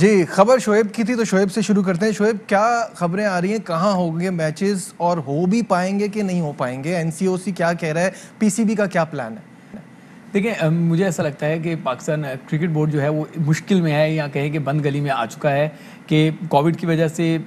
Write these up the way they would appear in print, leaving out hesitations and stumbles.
جی خبر شعیب کی تھی تو شعیب سے شروع کرتے ہیں. شعیب کیا خبریں آ رہی ہیں, کہاں ہوں گے میچز اور ہو بھی پائیں گے کہ نہیں ہو پائیں گے؟ این سی او سی کیا کہہ رہا ہے, پی سی بی کا کیا پلان ہے؟ دیکھیں مجھے ایسا لگتا ہے کہ پاکستان کرکٹ بورڈ جو ہے وہ مشکل میں ہے, یا کہیں کہ بند گلی میں آ چکا ہے کہ کووڈ کی وجہ سے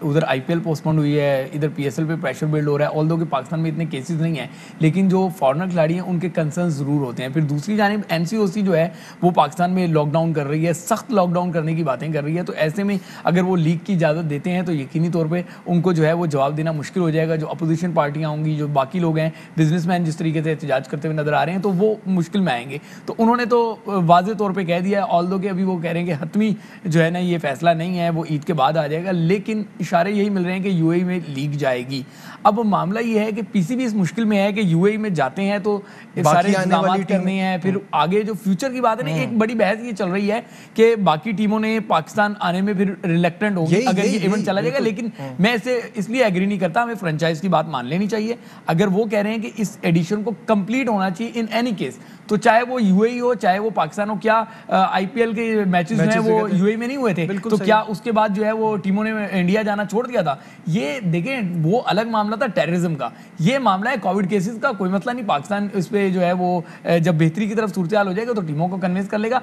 ادھر آئی پی ایل پوسٹ پون ہوئی ہے, ادھر پی ایس ایل پہ پریشر بلڈ ہو رہا ہے. آلدو کہ پاکستان میں اتنے کیسز نہیں ہیں, لیکن جو فارنر کھلاڑی ہیں ان کے کنسرنز ضرور ہوتے ہیں. پھر دوسری جانب این سی او سی جو ہے وہ پاکستان میں لاک ڈاؤن کر رہی ہے, سخت لاک ڈاؤن کرنے کی باتیں کر رہی ہے. تو ایسے میں اگر وہ لیگ کی اجازت دیتے ہیں تو یقینی طور پہ ان کو جو ہے وہ جواب دینا مشکل ہو جائے گا. جو اپوزیشن پارٹیاں ہوں گی, جو باقی لوگ ہیں, بزنس مین جس طریقے سے احتجاج کرتے ہوئے نظر آ رہے ہیں, تو وہ مشکل میں آئیں گے. تو انہوں نے تو واضح طور پہ کہہ دیا ہے, آلدو کہ ابھی وہ کہہ رہے ہیں کہ حتمی جو ہے نا یہ فیصلہ نہیں ہے, وہ عید کے بعد آ جائے گا, لیکن اشارے یہی مل رہے ہیں کہ یو اے ای میں لیگ جائے گی. اب معاملہ یہ ہے کہ پی سی بی اس مشکل میں ہے کہ یو اے ای میں جاتے ہیں تو سارے انتظامات کرنے ہیں, پھر آگے جو فیوچر کی بات ہے نا, ایک بڑی بحث یہ چل رہی ہے کہ باقی ٹیموں نے پاکستان آنے میں پھر ریلیکٹنٹ ہوں گی اگر یہ ایونٹ چلا جائے گا. لیکن میں اسے اس لیے ایگری نہیں کرتا, ہمیں فرنچائز کی بات مان لینی چاہیے. اگر وہ کہہ رہے ہیں کہ اس ایڈیشن کو کمپلیٹ ہونا چاہیے ان اینی کیس, تو چاہے وہ یو اے ای ہو چاہے وہ پاکستان ہو. کیا آئی پی ایل کے میچز جو ہیں وہ یو اے ای میں نہیں ہوئے تھے؟ تو کیا اس کے بعد جو ہے وہ ٹیموں نے انڈیا جانا چھوڑ دیا تھا؟ یہ دیکھیں وہ الگ معاملہ تھا ٹیررزم کا, یہ معاملہ ہے کووڈ کیسز کا. کوئی مسئلہ نہیں, پاکستان اس پہ جو ہے وہ جب بہتری کی طرف صورتحال ہو جائے گا تو ٹیموں کو کنوینس کر لے گا.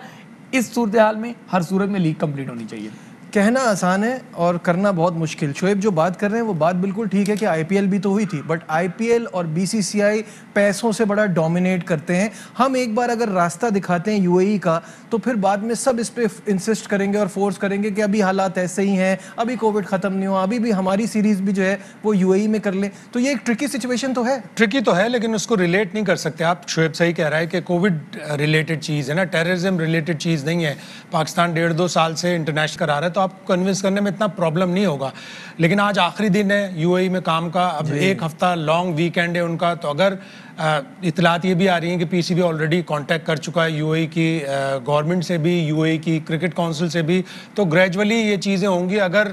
اس صورتحال میں ہر صورت میں لیگ کمپلیٹ ہونی چاہیے. کہنا آسان ہے اور کرنا بہت مشکل. شعیب جو بات کر رہے ہیں وہ بات بالکل ٹھیک ہے کہ آئی پی ایل بھی تو ہوئی تھی, بٹ آئی پی ایل اور بی سی سی آئی پیسوں سے بڑا ڈومینیٹ کرتے ہیں. ہم ایک بار اگر راستہ دکھاتے ہیں یو اے ای کا تو پھر بعد میں سب اس پہ انسسٹ کریں گے اور فورس کریں گے کہ ابھی حالات ایسے ہی ہیں, ابھی کووڈ ختم نہیں ہوا, ابھی بھی ہماری سیریز بھی جو ہے وہ یو اے ای میں کر لیں. تو یہ ایک ٹرکی سچویشن تو ہے. ٹرکی تو ہے, لیکن اس کو ریلیٹ نہیں کر سکتے آپ. شعیب صحیح کہہ رہا ہے کہ کووڈ ریلیٹڈ چیز ہے نا, ٹیررزم ریلیٹڈ چیز نہیں ہے. پاکستان 1.5-2 سال سے انٹرنیشنل کرا رہا ہے, تو آپ کو کنونس کرنے میں اتنا پرابلم نہیں ہوگا. لیکن آج آخری دن ہے یو اے ای میں کام کا, اب ایک ہفتہ لانگ ویکینڈ ہے ان کا. تو اگر اطلاعات یہ بھی آ رہی ہیں کہ پی سی بی آلریڈی کانٹیکٹ کر چکا ہے یو اے ای کی گورنمنٹ سے بھی, یو اے ای کی کرکٹ کونسل سے بھی, تو گریجولی یہ چیزیں ہوں گی. اگر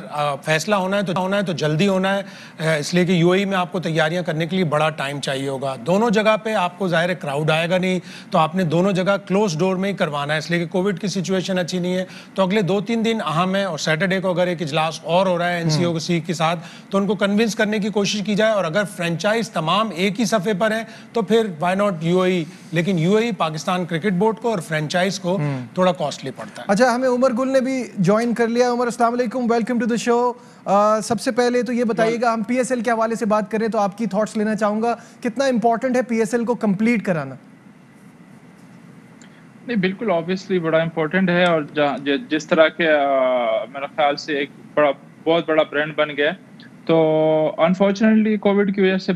فیصلہ ہونا ہے تو جلدی ہونا ہے, اس لیے کہ یو اے ای میں آپ کو تیاریاں کرنے کے لیے بڑا ٹائم چاہیے ہوگا. دونوں جگہ پہ آپ کو ظاہر کراؤڈ آئے گا نہیں, تو آپ نے دونوں جگہ کلوز ڈور میں ہی کروانا ہے, اس لیے کہ کووڈ کی سچویشن اچھی نہیں ہے. تو اگلے 2-3 دن اہم ہے, اور سیٹرڈے کو اگر ایک اجلاس اور ہو رہا ہے این سی او سی کے ساتھ, تو ان کو کنونس کرنے کی کوشش کی جائے. اور اگر فرینچائز تمام ایک ہی صفحے پر ہیں تو پھر وائی ناٹ یو اے ای. لیکن you a E Pakistan cricket board کو اور فرینچائز کو تھوڑا کاسٹلی پڑتا ہے. اچھا, ہمیں عمر گل نے بھی جوائن کر لیا. عمر السلام علیکم, ویلکم ٹو دا شو. سب سے پہلے تو یہ بتائیے گا, ہم پی ایس ایل کے حوالے سے بات کریں تو آپ کی تھاٹس لینا چاہوں گا, کتنا امپورٹنٹ ہے پی ایس ایل کو کمپلیٹ کرانا؟ نہیں بالکل آبویسلی بڑا امپورٹنٹ ہے, اور جس طرح کے میرا خیال سے ایک بہت بڑا برانڈ بن گیا. تو انفارچونیٹلی کووڈ کی وجہ سے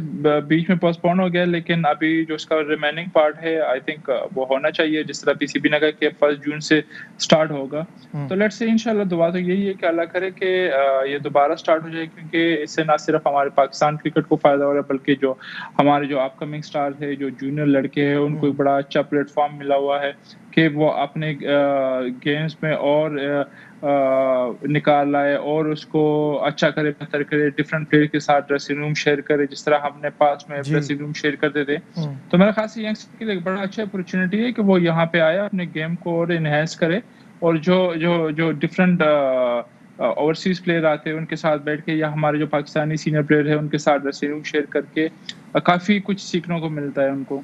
بیچ میں پوسٹ پون ہو گیا, لیکن ابھی جو اس کا ریمیننگ پارٹ ہے آئی تھنک وہ ہونا چاہیے, جس طرح پی سی بی نے کہا کہ 1 جون سے سٹارٹ ہوگا. تو لیٹس سے انشاءاللہ دعا تو یہی ہے کہ اللہ کرے کہ یہ دوبارہ سٹارٹ ہو جائے, کیونکہ اس سے نہ صرف ہمارے پاکستان کرکٹ کو فائدہ ہو رہا ہے, بلکہ جو ہمارے جو اپ کمنگ سٹارز ہے, جو جونیئر لڑکے ہیں, ان کو ایک بڑا اچھا پلیٹ فارم ملا ہوا ہے کہ وہ اپنے گیمز میں اور نکال لائے اور اس کو اچھا کرے, بہتر کرے, ڈفرینٹ پلیئر کے ساتھ ڈریسنگ روم شیئر کرے, جس طرح ہم نے پاس میں ڈریسنگ روم شیئر کرتے تھے. تو میرا خاص ینگسٹر کے لیے ایک بڑا اچھا اپرچونیٹی ہے کہ وہ یہاں پہ آیا, اپنے گیم کو اور انہینس کرے, اور جو ڈفرینٹ اوورسیز پلیئر آتے ہیں ان کے ساتھ بیٹھ کے, یا ہمارے جو پاکستانی سینئر پلیئر ہیں ان کے ساتھ ڈریسنگ روم شیئر کر کے کافی کچھ سیکھنے کو ملتا ہے ان کو.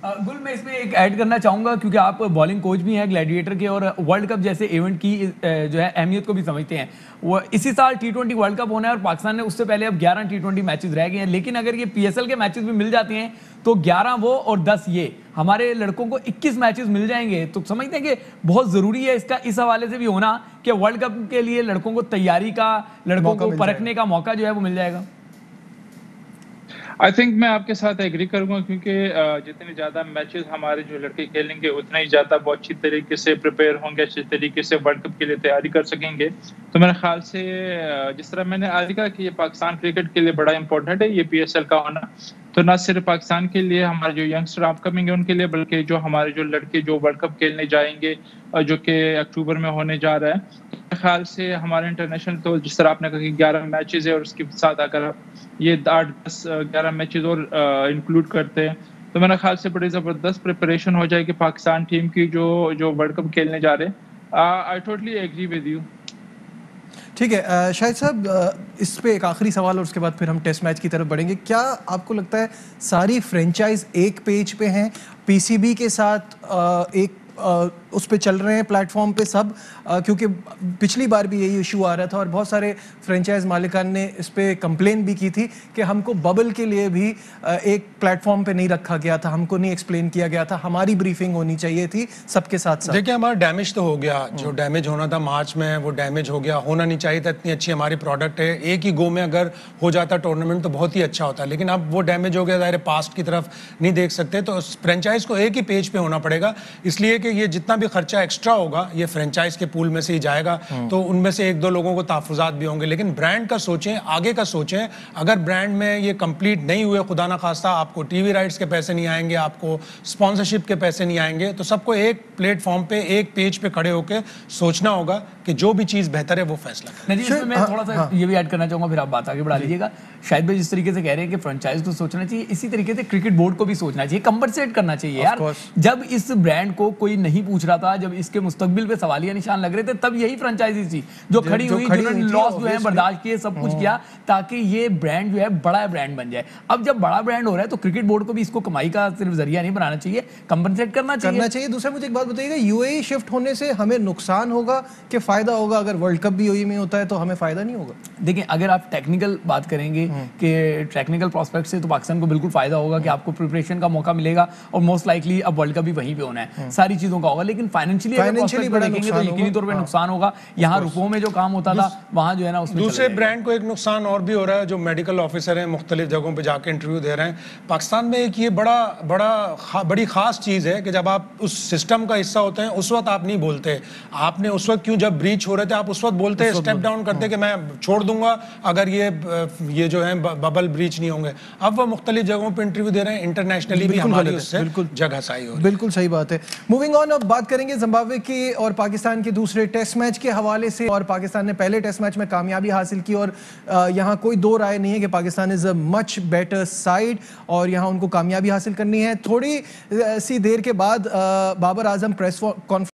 گل, میں اس میں ایک ایڈ کرنا چاہوں گا, کیونکہ آپ بالنگ کوچ بھی ہیں گلیڈیٹر کے, اور ورلڈ کپ جیسے ایونٹ کی جو ہے اہمیت کو بھی سمجھتے ہیں. وہ اسی سال T20 ورلڈ کپ ہونا ہے, اور پاکستان نے اس سے پہلے اب 11 T20 میچز رہ گئے ہیں. لیکن اگر یہ پی ایس ایل کے میچز بھی مل جاتے ہیں تو 11 وہ اور 10 یہ, ہمارے لڑکوں کو 21 میچز مل جائیں گے. تو سمجھتے ہیں کہ بہت ضروری ہے اس کا اس حوالے سے بھی ہونا کہ ورلڈ کپ کے لیے لڑکوں کو تیاری کا, لڑکوں کو پرکھنے کا موقع جو ہے وہ مل جائے گا. آئی تھنک میں آپ کے ساتھ ایگری کروں گا, کیونکہ جتنے زیادہ میچز ہمارے جو لڑکے کھیلیں گے اتنا ہی زیادہ وہ اچھی طریقے سے پریپیئر ہوں گے, اچھی طریقے سے ورلڈ کپ کے لیے تیاری کر سکیں گے. تو میرے خیال سے جس طرح میں نے آج کہا کہ یہ پاکستان کرکٹ کے لیے بڑا امپورٹنٹ ہے یہ پی ایس ایل کا ہونا, تو نہ صرف پاکستان کے لیے, ہمارے جو ینگسٹر اپ کمنگ ہیں ان کے لیے, بلکہ جو ہمارے جو لڑکے جو ورلڈ کپ کھیلنے جائیں گے جو کہ اکتوبر میں ہونے جا رہا ہے, میرے خیال سے ہمارے انٹرنیشنل, تو جس طرح آپ نے کہا کہ 11 میچز ہے, اور اس کے ساتھ اگر یہ 8-10-11 میچز اور انکلوڈ کرتے ہیں تو میرا خیال سے بڑی زبردست پریپریشن ہو جائے کہ پاکستان ٹیم کی جو ورلڈ کپ کھیلنے جا رہے ہیں I totally agree with you. ٹھیک ہے شاہد صاحب، اس پہ ایک آخری سوال اور اس کے بعد پھر ہم ٹیسٹ میچ کی طرف بڑھیں گے. کیا آپ کو لگتا ہے ساری فرینچائز ایک پیج پہ ہیں، پی سی بی کے ساتھ ایک اس پہ چل رہے ہیں پلیٹ فارم پہ سب؟ کیونکہ پچھلی بار بھی یہی ایشو آ رہا تھا اور بہت سارے فرینچائز مالکان نے اس پہ کمپلین بھی کی تھی کہ ہم کو ببل کے لیے بھی ایک پلیٹ فارم پہ نہیں رکھا گیا تھا، ہم کو نہیں ایکسپلین کیا گیا تھا، ہماری بریفنگ ہونی چاہیے تھی سب کے ساتھ ساتھ. دیکھیں ہمارا ڈیمیج تو ہو گیا، جو ڈیمیج ہونا تھا مارچ میں وہ ڈیمیج ہو گیا، ہونا نہیں چاہیے تھا. اتنی اچھی ہماری پروڈکٹ ہے، ایک ہی گو میں اگر ہو جاتا ٹورنامنٹ تو بہت ہی اچھا ہوتا ہے، لیکن اب وہ ڈیمیج ہو گیا، ظاہر پاسٹ کی طرف نہیں دیکھ سکتے. تو فرینچائز کو ایک ہی پیج پہ ہونا پڑے گا، اس لیے کہ یہ جتنا بھی خرچہ ایکسٹرا ہوگا یہ فرینچائز کے پول میں سے ہی جائے گا. تو ان میں سے ایک دو لوگوں کو تحفظات بھی ہوں گے، لیکن برانڈ کا سوچیں، آگے کا سوچیں. اگر برانڈ میں یہ کمپلیٹ نہیں ہوئے، خدا نخواستہ آپ کو ٹی وی رائٹس کے پیسے نہیں آئیں گے، آپ کو اسپانسرشپ کے پیسے نہیں آئیں گے، تو سب کو ایک پلیٹ فارم پہ ایک پیج پہ کھڑے ہو کے سوچنا ہوگا کہ جو بھی چیز بہتر ہے وہ فیصلہ کریں. میں تھوڑا سا یہ بھی ایڈ کرنا چاہوں گا، پھر آپ بات آگے بڑھا لیجیے گا. شاید بھائی جس طریقے سے کہہ رہے ہیں کہ فرنچائز کو سوچنا چاہیے، اسی طریقے سے کرکٹ بورڈ کو بھی سوچنا چاہیے، کمپنسیٹ کرنا چاہیے یار. جب اس برانڈ کو کوئی نہیں پوچھ رہا تھا، جب اس کے مستقبل پہ سوالیہ نشان لگ رہے تھے، تب یہی فرنچائزی تھی جو کھڑی ہوئی، جنہوں نے لاس جو ہے برداشت کیے، سب کچھ کیا تاکہ یہ برانڈ جو ہے بڑا برانڈ بن جائے. اب جب بڑا برانڈ ہو رہا ہے تو کرکٹ بورڈ کو بھی اس کو کمائی کا صرف ذریعہ نہیں بنانا چاہیے، کمپنسیٹ کرنا چاہیے. دوسرا مجھے ایک بات بتائیے گا، یو اے ای شفٹ ہونے سے ہمیں نقصان ہوگا کہ فائدہ ہوگا؟ اگر ورلڈ کپ بھی یو اے ای میں ہوتا ہے تو ہمیں فائدہ نہیں ہوگا؟ دیکھیں اگر آپ ٹیکنیکل بات کریں گے کہ ٹیکنیکل پراسپیکٹ سے تو پاکستان کو بالکل فائدہ ہوگا کہ آپ کو پریپریشن کا موقع ملے گا، اور موسٹ لائکلی اب ورلڈ کپ بھی وہیں پہ ہونا ہے، ساری چیزوں کا ہوگا. لیکن فائنینشلی اگر پراسپیکٹ کو دیکھیں گے تو یقینی طور پہ نقصان ہوگا. یہاں رکوع میں جو کام ہوتا تھا وہاں جو ہے نا اس میں دوسرے برانڈ کو ایک نقصان اور بھی ہو رہا ہے، جو میڈیکل آفیسر ہیں مختلف جگہوں پہ جا کے انٹرویو دے رہے ہیں. پاکستان میں ایک یہ بڑی خاص چیز ہے کہ جب آپ اس سسٹم کا حصہ ہوتے ہیں اس وقت آپ نہیں بولتے. آپ نے اس وقت کیوں جب بریچ ہو رہے تھے آپ اس وقت بولتے، اسٹیپ ڈاؤن کرتے کہ میں چھوڑ دوں گا اگر یہ جو ہے ببل بریچ نہیں ہوں گے. اب وہ مختلف جگہوں پہ انٹرویو دے رہے ہیں، انٹرنیشنلی بھی ہماری اس سے جگہ سائی ہو رہی ہے. بالکل صحیح بات ہے. موونگ آن، اب بات کریں گے زمبابوے کی اور پاکستان کے دوسرے ٹیسٹ میچ کے حوالے سے. اور پاکستان نے پہلے ٹیسٹ میچ میں کامیابی حاصل کی اور یہاں کوئی دو رائے نہیں ہے کہ پاکستان از اے مچ بیٹر سائڈ اور یہاں ان کو کامیابی حاصل کرنی ہے. تھوڑی سی دیر کے بعد بابر اعظم پریس کانفرنس